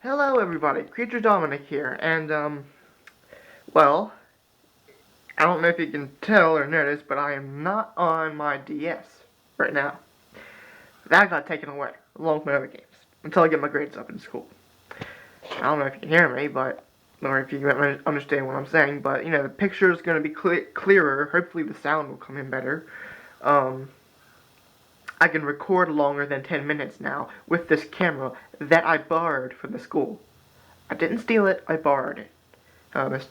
Hello everybody, Creature Dominic here, and well, I don't know if you can tell or notice, but I am not on my DS right now. That got taken away, along with my other games, until I get my grades up in school. I don't know if you can hear me, or if you can understand what I'm saying, but, the picture is going to be clearer, hopefully the sound will come in better. Um, I can record longer than 10 minutes now with this camera that I borrowed from the school. I didn't steal it, I borrowed it.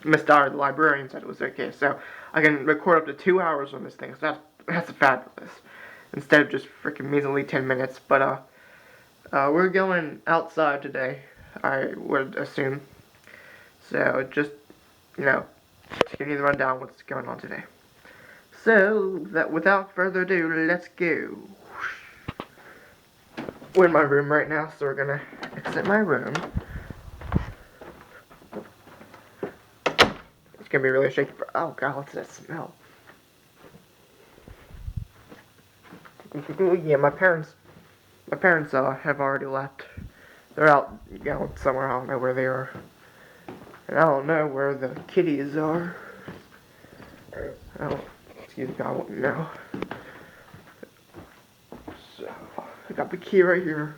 Miss Dyer, the librarian, said it was okay. So I can record up to 2 hours on this thing. So that's fabulous. Instead of just freaking measly 10 minutes. But we're going outside today. I would assume. So just to give you the rundown what's going on today. So that without further ado, let's go. We're in my room right now, so we're gonna exit my room. It's gonna be really shaky. Oh god, what's that smell? Yeah, my parents have already left. They're out, somewhere. I don't know where they are, and I don't know where the kitties are. Oh, excuse me, I won't know. So I got the key right here.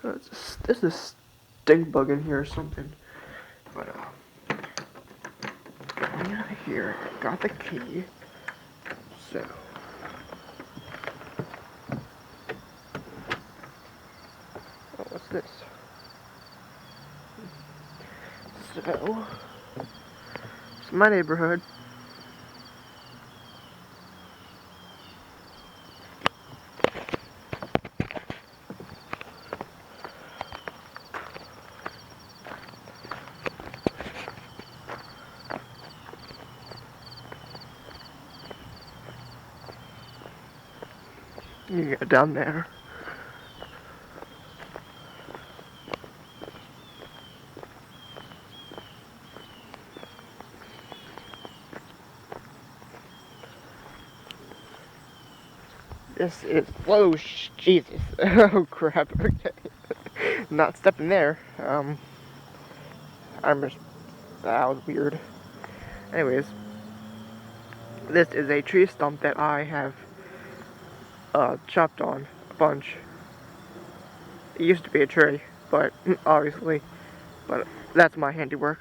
There's a stink bug in here or something. But getting out of here. Got the key. So. Oh, what's this? So, it's my neighborhood. You go down there. This is, whoa, Jesus. Oh crap, okay. Not stepping there. I'm just, that was weird. Anyways, this is a tree stump that I have chopped on a bunch. It used to be a tree, but obviously, but that's my handiwork.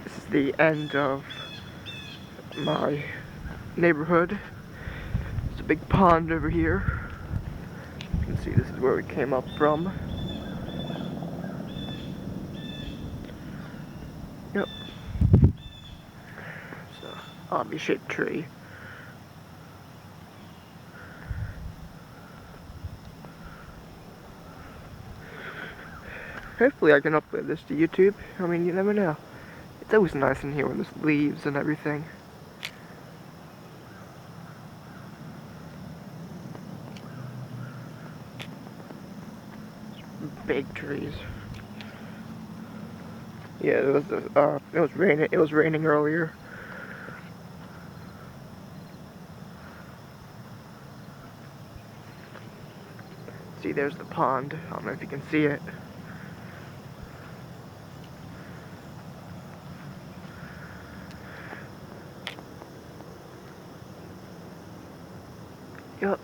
This is the end of my neighborhood. There's a big pond over here. You can see this is where we came up from. Yep. It's an oddly shaped tree. Hopefully I can upload this to YouTube. I mean, you never know. It's always nice in here when there's leaves and everything. Big trees. Yeah, it was raining. It was raining earlier. See, there's the pond. I don't know if you can see it. Yup.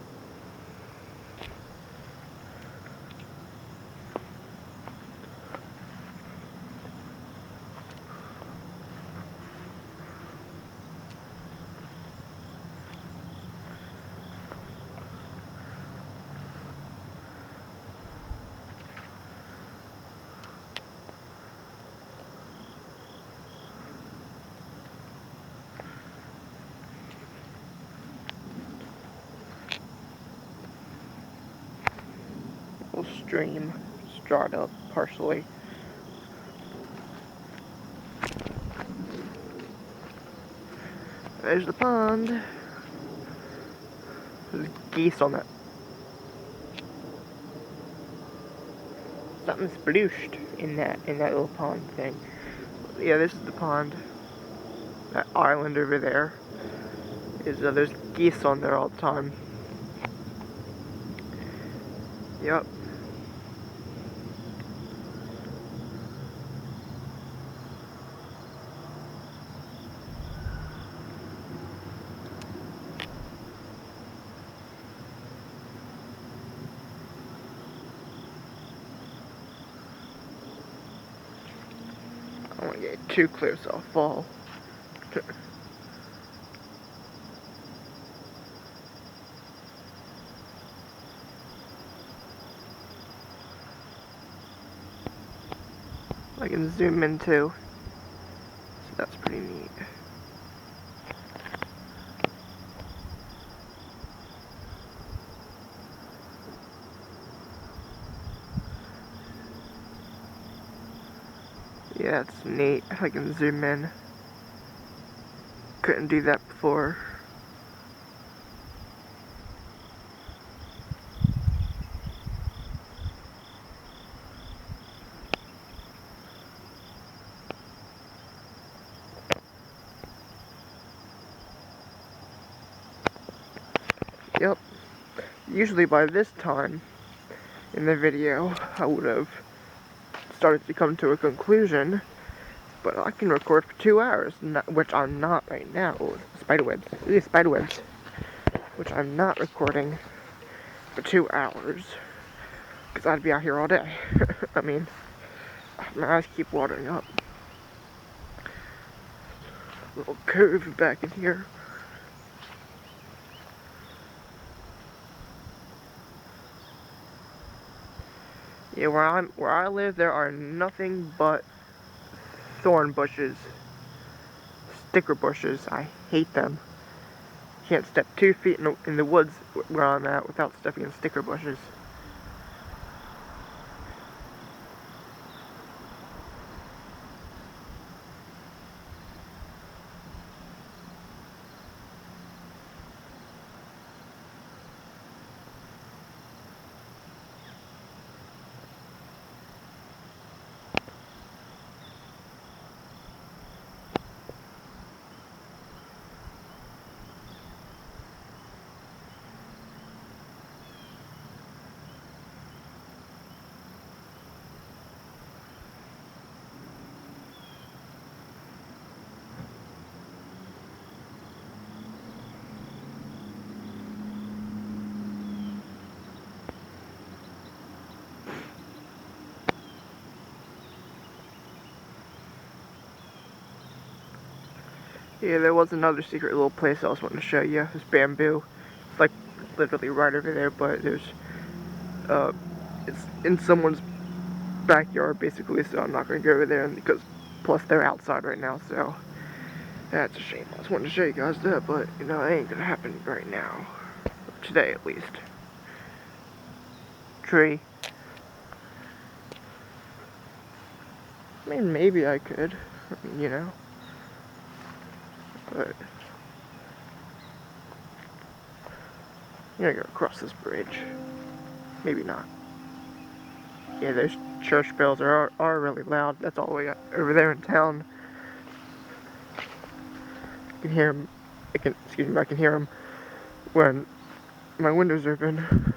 Little stream. It's dried up partially. There's the pond. There's geese on that. Something's splooshed in that little pond thing. Yeah, this is the pond. That island over there is there's geese on there all the time. Yep. I don't want to get too close, I'll fall. I can zoom in too, so that's pretty neat. Yeah, it's neat. I can zoom in. Couldn't do that before. Yep. Usually by this time in the video, I would have started to come to a conclusion, but I can record for 2 hours, which I'm not right now. Ooh, spiderwebs. Ooh, spiderwebs. Which I'm not recording for 2 hours, because I'd be out here all day. I mean, my eyes keep watering up. Little cove back in here. Yeah, where I live, there are nothing but thorn bushes, sticker bushes. I hate them. Can't step 2 feet in the woods where I'm at without stepping in sticker bushes. Yeah, there was another secret little place I was wanting to show you. This bamboo. It's like literally right over there, but there's it's in someone's backyard basically, so I'm not gonna go over there, and because plus they're outside right now, so that's a shame. I just wanted to show you guys that, but you know, it ain't gonna happen right now. Today at least. Tree. I mean, maybe I could, you know, but you're gonna cross this bridge. Maybe not. Yeah, those church bells are really loud. That's all we got over there in town. I can hear them. I can hear them when my window's open.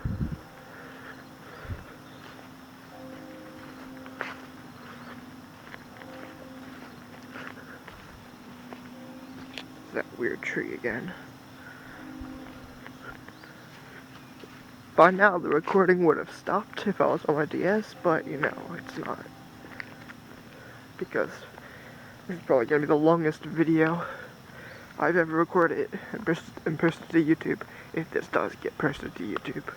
That weird tree again. by now the recording would have stopped if I was on my DS, but you know, it's not. Because this is probably going to be the longest video I've ever recorded and posted to YouTube, if this does get posted to YouTube.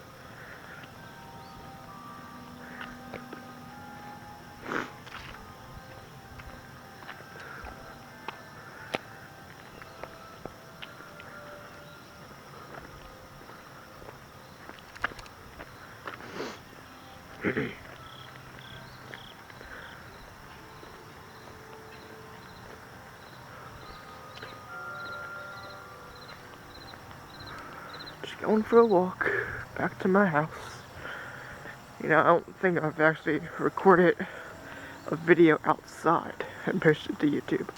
Just going for a walk back to my house. You know, I don't think I've actually recorded a video outside and posted to YouTube.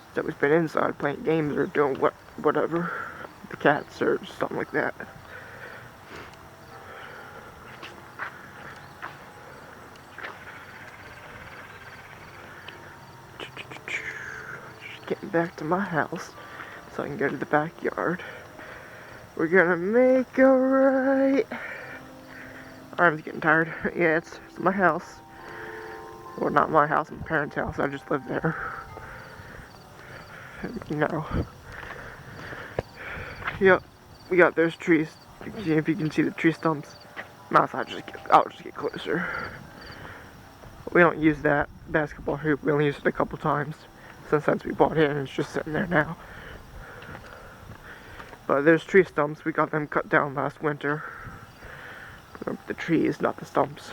It's always been inside playing games or doing whatever, the cats or something like that. Just getting back to my house so I can go to the backyard. We're gonna make a right. Arm's getting tired. Yeah, it's my house. Well, not my house, my parents' house. I just live there. You know. Yep, we got those trees. If you can see the tree stumps. I'll just get closer. We don't use that basketball hoop. We only used it a couple times since we bought it, and it's just sitting there now. But there's tree stumps. We got them cut down last winter. The trees, not the stumps.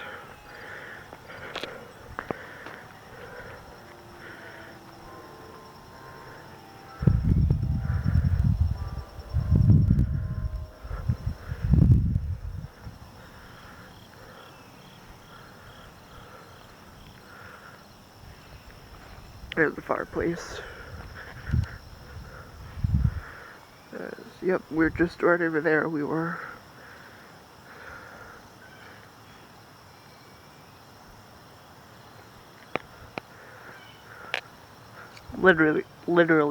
There's the fireplace. Yep, we're just right over there. We were. Literally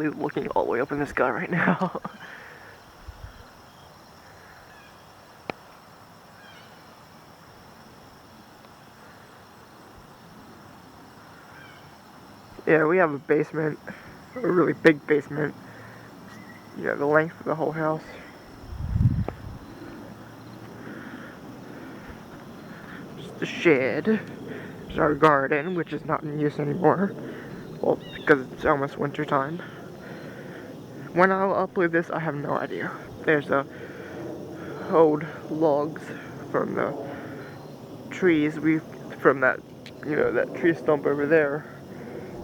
looking all the way up in the sky right now. Yeah, we have a basement, a really big basement. Yeah, the length of the whole house. Just a shed. There's our garden, which is not in use anymore. Well, because it's almost winter time. When I'll upload this, I have no idea. There's old logs from the trees from that, that tree stump over there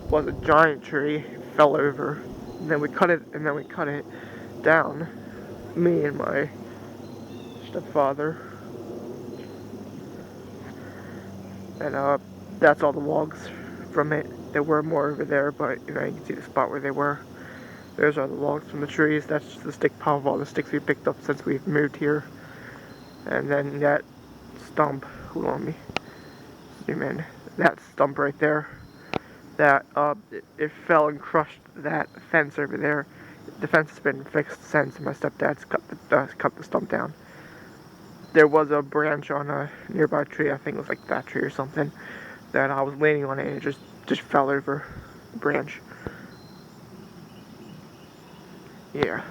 was a giant tree, fell over, and then we cut it down, me and my stepfather, and that's all the logs from it. There were more over there, but you can see the spot where they were. Those are the logs from the trees. That's just the stick pile of all the sticks we picked up since we've moved here. And then that stump, hold on, me zoom in, that stump right there, that it fell and crushed that fence over there. The fence has been fixed since my stepdad's cut the stump down. There was a branch on a nearby tree, I think it was like that tree or something, that I was leaning on it and it just fell over the branch. Yeah.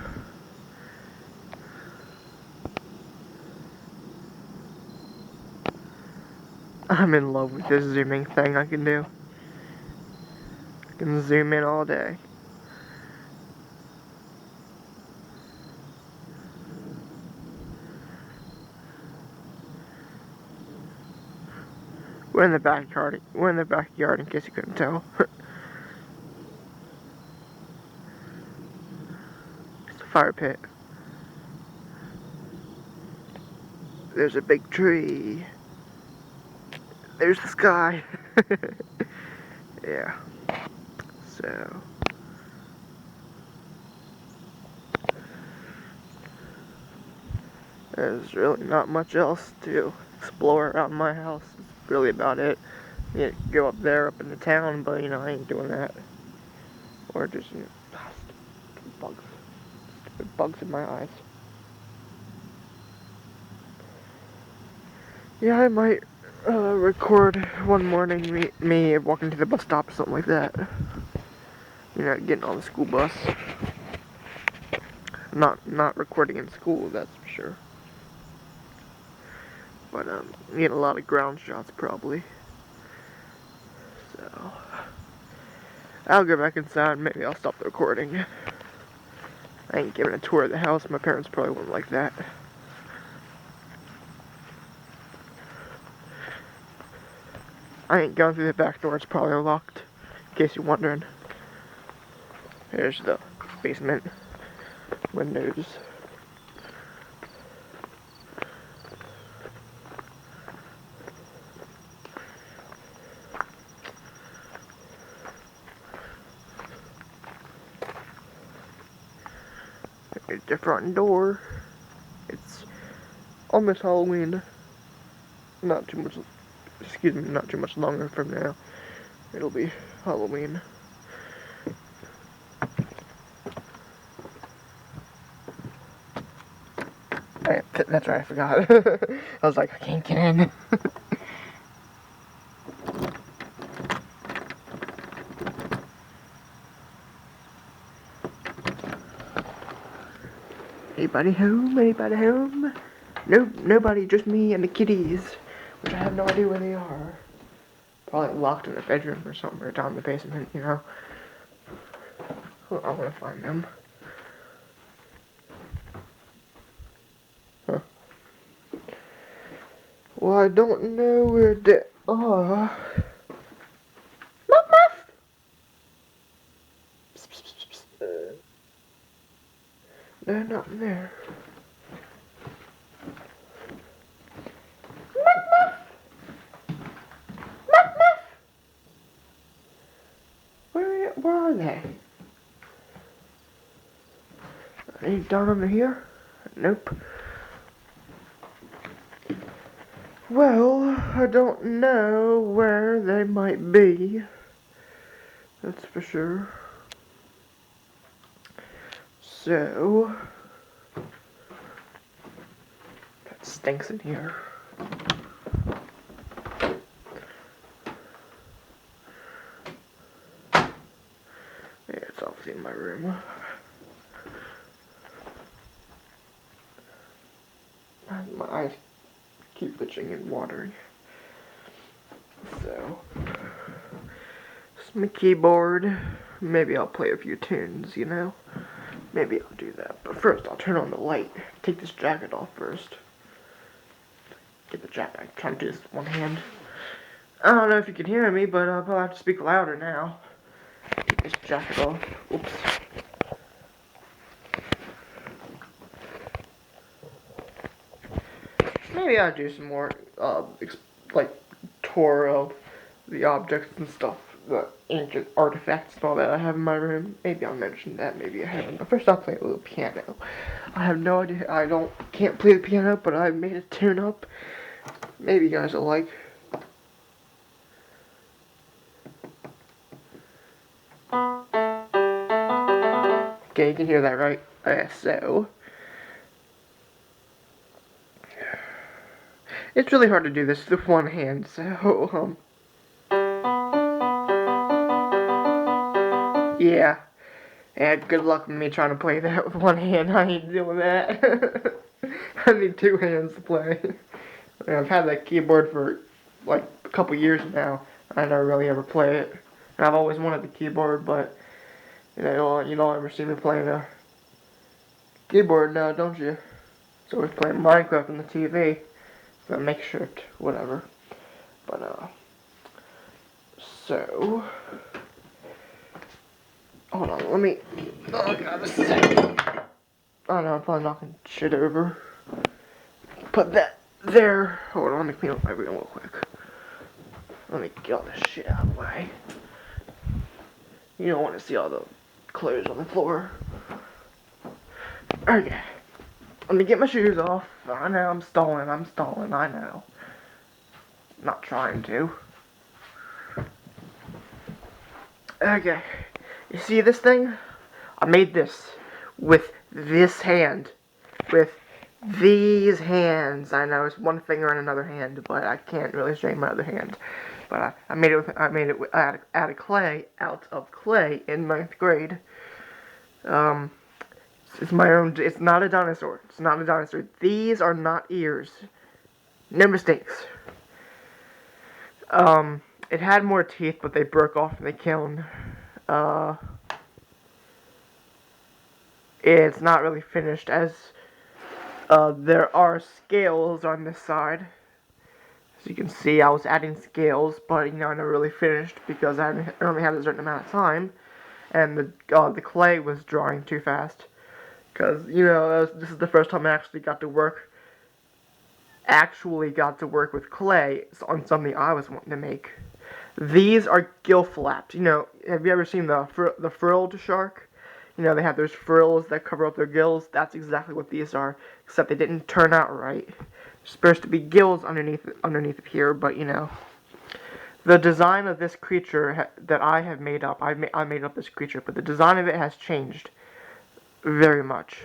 I'm in love with this zooming thing I can do. I can zoom in all day. We're in the backyard. We're in the backyard in case you couldn't tell. It's a fire pit. There's a big tree. There's the sky. Yeah. So. There's really not much else to explore around my house. That's really about it. You go up there, up in the town, but I ain't doing that. Or just, stupid bugs. Stupid bugs in my eyes. Yeah, I might record one morning me walking to the bus stop or something like that. You know, getting on the school bus. Not recording in school, that's for sure. But get a lot of ground shots probably. So I'll go back inside and maybe I'll stop the recording. I ain't giving a tour of the house, my parents probably wouldn't like that. I ain't going through the back door, it's probably locked, in case you're wondering. Here's the basement windows. Here's the front door. It's almost Halloween. Not too much longer from now. It'll be Halloween. That's right, I forgot. I was like, I can't get in. Anybody home? Anybody home? Nope, nobody, just me and the kitties. Which I have no idea where they are. Probably locked in the bedroom or something, or down in the basement, you know. Well, I want to find them. Huh. Well, I don't know where they are. Muff, muff! Psst, psst, psst, psst. They're not in there. Muff, muff! Muff, muff! Where are they? Are they down under here? Nope. Well, I don't know where they might be. That's for sure. So, that stinks in here. Yeah, it's obviously in my room. My eyes keep itching and watering. So, it's my keyboard. Maybe I'll play a few tunes, you know? Maybe I'll do that. But first, I'll turn on the light. Take this jacket off first. Get the jacket. I'm trying to do this with one hand. I don't know if you can hear me, but I'll probably have to speak louder now. Take this jacket off. Oops. Maybe I'll do some more, like, tour of the objects and stuff, the ancient artifacts and all that I have in my room. Maybe I'll mention that, maybe I haven't. But first I'll play a little piano. I have no idea, can't play the piano, but I made a tune up. Maybe you guys will like. Okay, you can hear that, right? So. It's really hard to do this with one hand, so, yeah. And good luck with me trying to play that with one hand. I ain't doing that. I need two hands to play. I've had that keyboard for like a couple years now. I never really ever play it. And I've always wanted the keyboard, but you don't ever see me playing a keyboard now, don't you? So we're playing Minecraft on the TV. The makeshift, whatever. But so hold on, let me. Oh god, this is. Oh no, I'm probably knocking shit over. Put that there. Hold on, let me clean up my room real quick. Let me get all this shit out of the way. You don't want to see all the clothes on the floor. Okay. Let me get my shoes off. I know I'm stalling, I know. Not trying to. Okay. You see this thing? I made this with this hand. With these hands. I know it's one finger and another hand, but I can't really show you my other hand. But I made it out of clay in ninth grade. Um, it's my own. It's not a dinosaur. It's not a dinosaur. These are not ears. No mistakes. It had more teeth, but they broke off in the kiln. It's not really finished, as there are scales on this side. As you can see, I was adding scales, but I never really finished because I only had a certain amount of time, and the clay was drying too fast. Because this is the first time I actually got to work with clay on something I was wanting to make. These are gill flaps. Have you ever seen the frilled shark? They have those frills that cover up their gills. That's exactly what these are, except they didn't turn out right. There's supposed to be gills underneath of here, but the design of this creature that I have made up, I made up this creature, but the design of it has changed very much.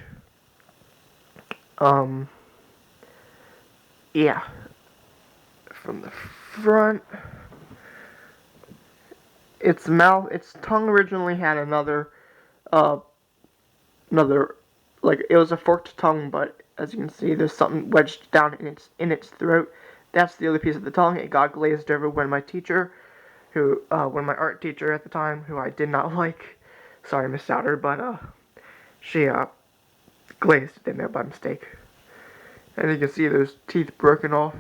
Yeah. From the front, its tongue originally had another, like, it was a forked tongue, but as you can see, there's something wedged down in its throat. That's the other piece of the tongue. It got glazed over when my art teacher at the time, who I did not like, sorry Miss Souter, but she glazed it in there by mistake. And you can see those teeth broken off,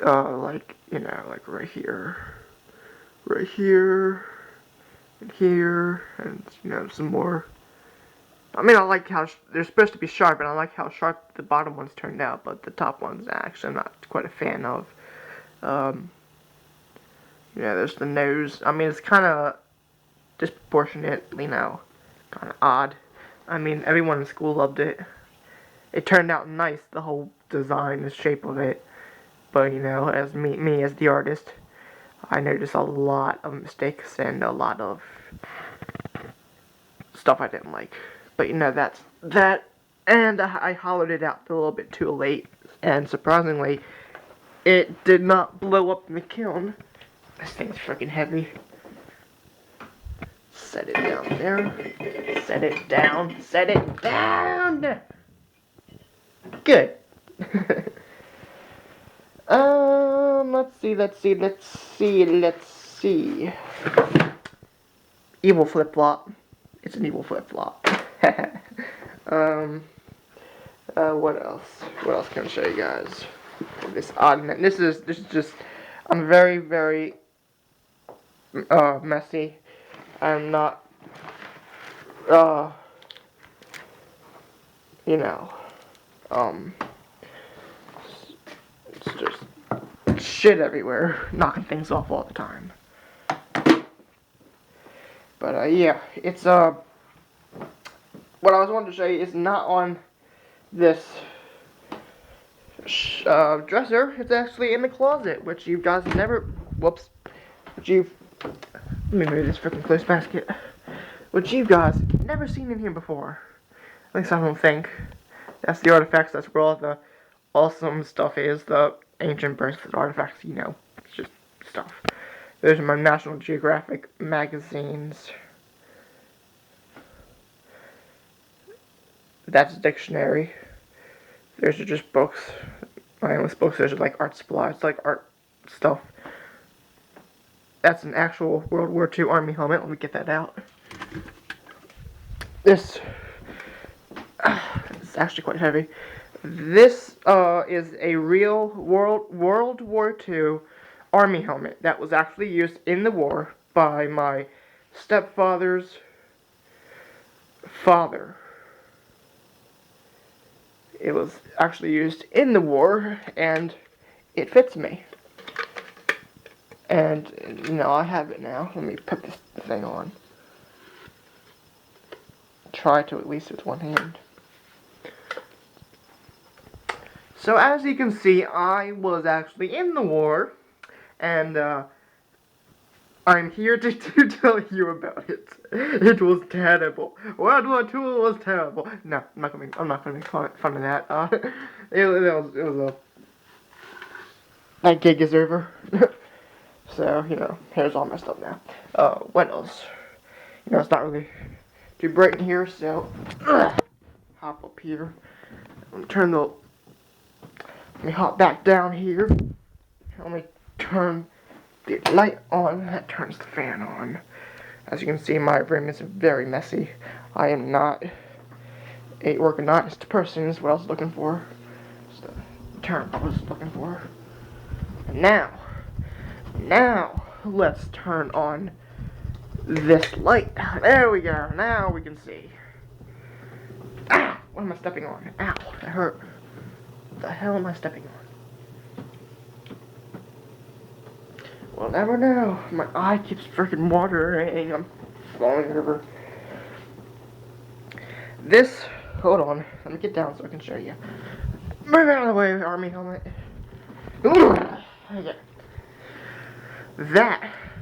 like right here, and here, and some more. I mean, I like how they're supposed to be sharp, and I like how sharp the bottom ones turned out, but the top ones, actually, I'm not quite a fan of. There's the nose. I mean, it's kind of disproportionate, kind of odd. I mean, everyone in school loved it. It turned out nice, the whole design, the shape of it. But, as me as the artist, I noticed a lot of mistakes and a lot of stuff I didn't like. But, that's that. And I hollowed it out a little bit too late. And surprisingly, it did not blow up in the kiln. This thing's freaking heavy. Set it down there. Set it down. Set it down! Good. Let's see. Evil flip-flop. It's an evil flip-flop. What else? What else can I show you guys? This odd. This is just. I'm very, very messy. I'm not. It's just shit everywhere, knocking things off all the time. But yeah, it's what I was wanting to show you is not on this dresser. It's actually in the closet, which you guys never. Whoops. Which you've. Let me move this freaking clothes basket. Which you guys never seen in here before. At least I don't think. That's the artifacts. That's where all the awesome stuff is. The ancient bracelet artifacts. It's just stuff. There's my National Geographic magazines. That's a dictionary. There's just books. My endless books. There's like art supplies, like art stuff. That's an actual World War II Army helmet. Let me get that out. This is actually quite heavy. This is a real World War II Army helmet that was actually used in the war by my stepfather's father. It was actually used in the war, and it fits me. And, I have it now. Let me put this thing on. Try to, at least with one hand. So, as you can see, I was actually in the war, and, I'm here to tell you about it. It was terrible. World War II was terrible. No, I'm not gonna make fun of that. It was that gig is over. So, hair's all messed up now. What else? It's not really too bright in here, so hop up here. Let me hop back down here. Let me turn the light on. That turns the fan on. As you can see, my room is very messy. I am not a organized person, is what I was looking for. It's the term I was looking for. And now, let's turn on this light. There we go. Now we can see. Ow! What am I stepping on? Ow! That hurt. What the hell am I stepping on? We'll never know. My eye keeps freaking watering. I'm falling over. Hold on. Let me get down so I can show you. Move out of the way, army helmet. Okay.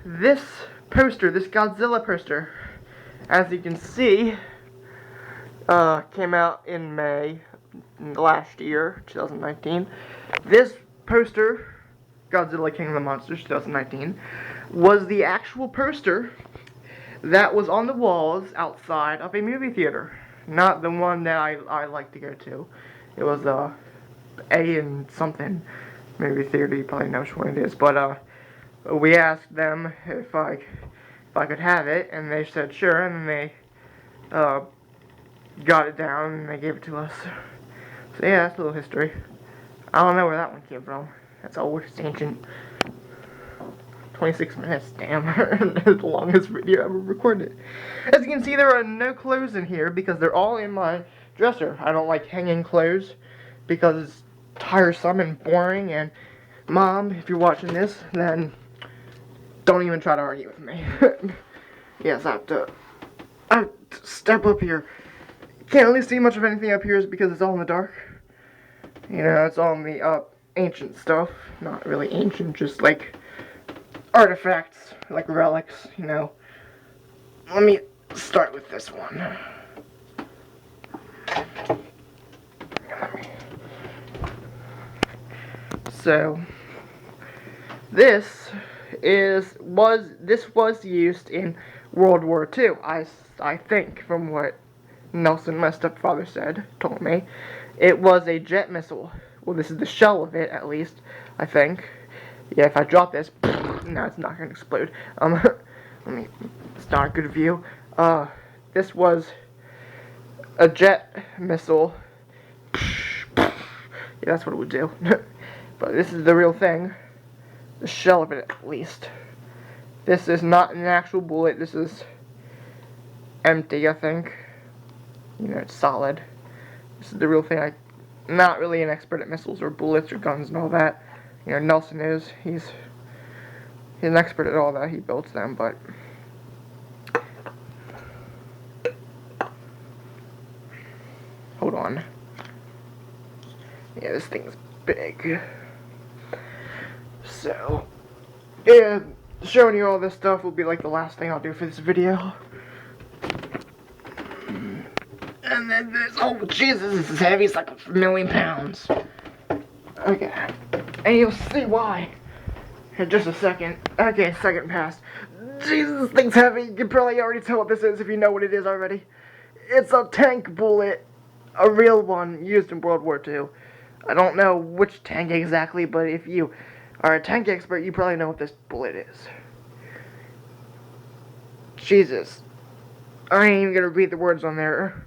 This poster, this Godzilla poster, as you can see, came out in May last year, 2019. This poster, Godzilla King of the Monsters 2019, was the actual poster that was on the walls outside of a movie theater. Not the one that I like to go to. It was A and something movie theater. You probably know which one it is. But we asked them if I could have it, and they said sure, and they got it down and they gave it to us. So yeah, that's a little history. I don't know where that one came from. That's old. It's ancient. 26 minutes, damn. The longest video ever recorded. As you can see, there are no clothes in here because they're all in my dresser. I don't like hanging clothes because it's tiresome and boring. And Mom, if you're watching this, then don't even try to argue with me. Yes, I have to step up here. Can't really see much of anything up here is because it's all in the dark. It's all in the ancient stuff. Not really ancient, just like artifacts, like relics, Let me start with this one. So, this was used in World War II, I think, from what Nelson, my stepfather, told me. It was a jet missile. Well, this is the shell of it, at least, I think. Yeah, if I drop this, no, it's not going to explode. It's not a good view. This was a jet missile. Yeah, that's what it would do. But this is the real thing. The shell of it, at least. This is not an actual bullet. This is empty, I think. It's solid. This is the real thing. I'm not really an expert at missiles or bullets or guns and all that. Nelson is. He's an expert at all that. He builds them, but hold on. Yeah, this thing's big. So, yeah, showing you all this stuff will be like the last thing I'll do for this video. And then this, oh Jesus, this is heavy, it's like 1,000,000 pounds. Okay, and you'll see why in just a second. Okay, second passed. Jesus, this thing's heavy. You can probably already tell what this is if you know what it is already. It's a tank bullet, a real one used in World War II. I don't know which tank exactly, but if you are a tank expert, you probably know what this bullet is. Jesus, I ain't even gonna read the words on there.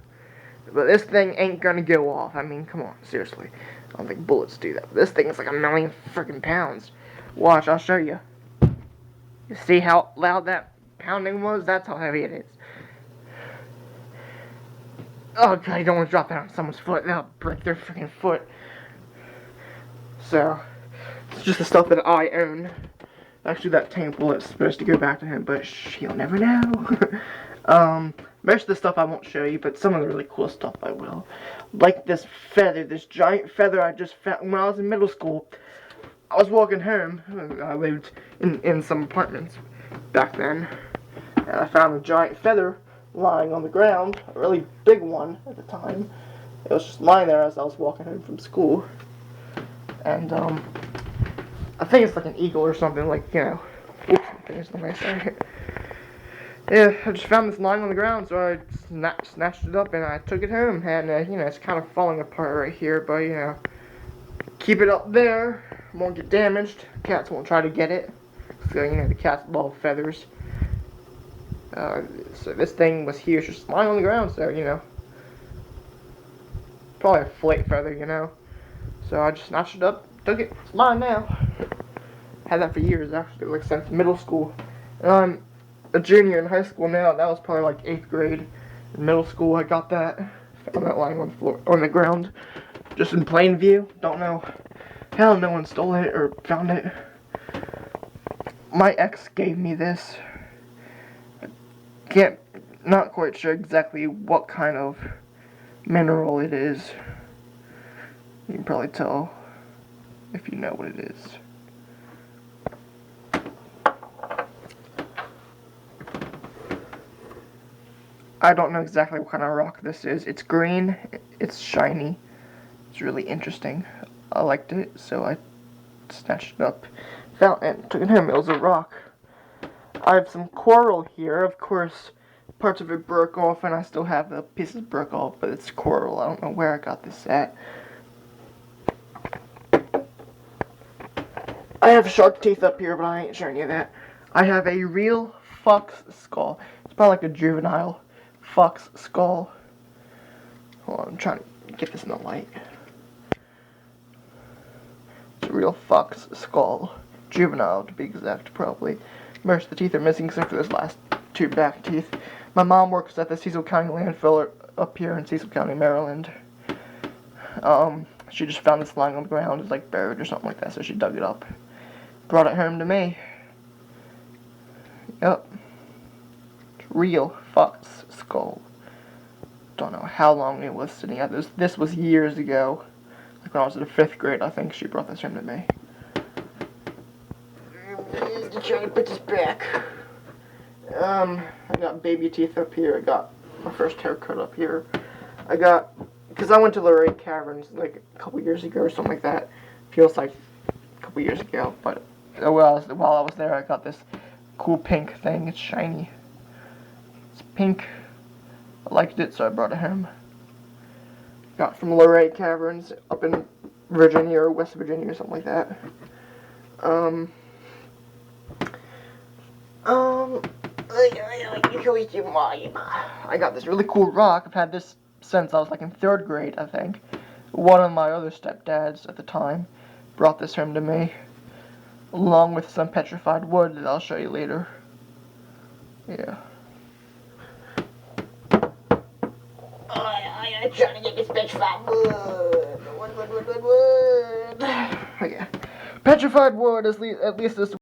But this thing ain't gonna go off. I mean, come on, seriously. I don't think bullets do that. This thing is like 1,000,000 freaking pounds. Watch, I'll show you. You see how loud that pounding was? That's how heavy it is. Oh god, you don't want to drop that on someone's foot. That'll break their freaking foot. So, it's just the stuff that I own. Actually, that tank bullet's supposed to go back to him, but he'll never know. Most of the stuff I won't show you, but some of the really cool stuff I will. Like this feather, this giant feather I just found when I was in middle school. I was walking home. I lived in some apartments. back then. And I found a giant feather lying on the ground, a really big one at the time. It was just lying there as I was walking home from school. And, I think it's like an eagle or something, like, you know. Oops, there's the nice thing. Yeah, I just found this lying on the ground, so I snatched it up and I took it home. And, you know, it's kind of falling apart right here, but, you know, keep it up there, won't get damaged. Cats won't try to get it. So, you know, the cat's ball of feathers. So this thing was here, just lying on the ground, so, you know. Probably a flake feather, you know. So I just snatched it up, took it, it's mine now. Had that for years, actually, like since middle school. And I'm a junior in high school now. That was probably like 8th grade. In middle school, I got that. Found that lying on the floor, on the ground, just in plain view. Don't know how no one stole it or found it. My ex gave me this. Not quite sure exactly what kind of mineral it is. You can probably tell if you know what it is. I don't know exactly what kind of rock this is. It's green, it's shiny, it's really interesting. I liked it, so I snatched it up, found it, and took it home. It was a rock. I have some coral here. Of course, parts of it broke off, and I still have the pieces broke off, but it's coral. I don't know where I got this at. I have shark teeth up here, but I ain't showing you that. I have a real fox skull. It's probably like a juvenile fox skull. Hold on, I'm trying to get this in the light. It's a real fox skull. Juvenile, to be exact, probably. Most of the teeth are missing except for those last 2 back teeth. My mom works at the Cecil County landfill up here in Cecil County, Maryland. She just found this lying on the ground. It's like buried or something like that, so she dug it up. Brought it home to me. Yep. It's real fox skull. Don't know how long it was sitting at. This was years ago. Like when I was in the 5th grade, I think she brought this home to me. Trying to put this back. I got baby teeth up here. I got my first haircut up here. Because I went to Luray Caverns like a couple years ago or something like that. Feels like a couple years ago, but while I was there, I got this cool pink thing. It's shiny. It's pink. I liked it, so I brought it home. Got from Luray Caverns up in Virginia or West Virginia or something like that. I got this really cool rock. I've had this since I was like in 3rd grade, I think. One of my other stepdads at the time brought this home to me, along with some petrified wood that I'll show you later. Yeah. I'm trying to get this petrified wood. Wood. Okay. Petrified wood, at least this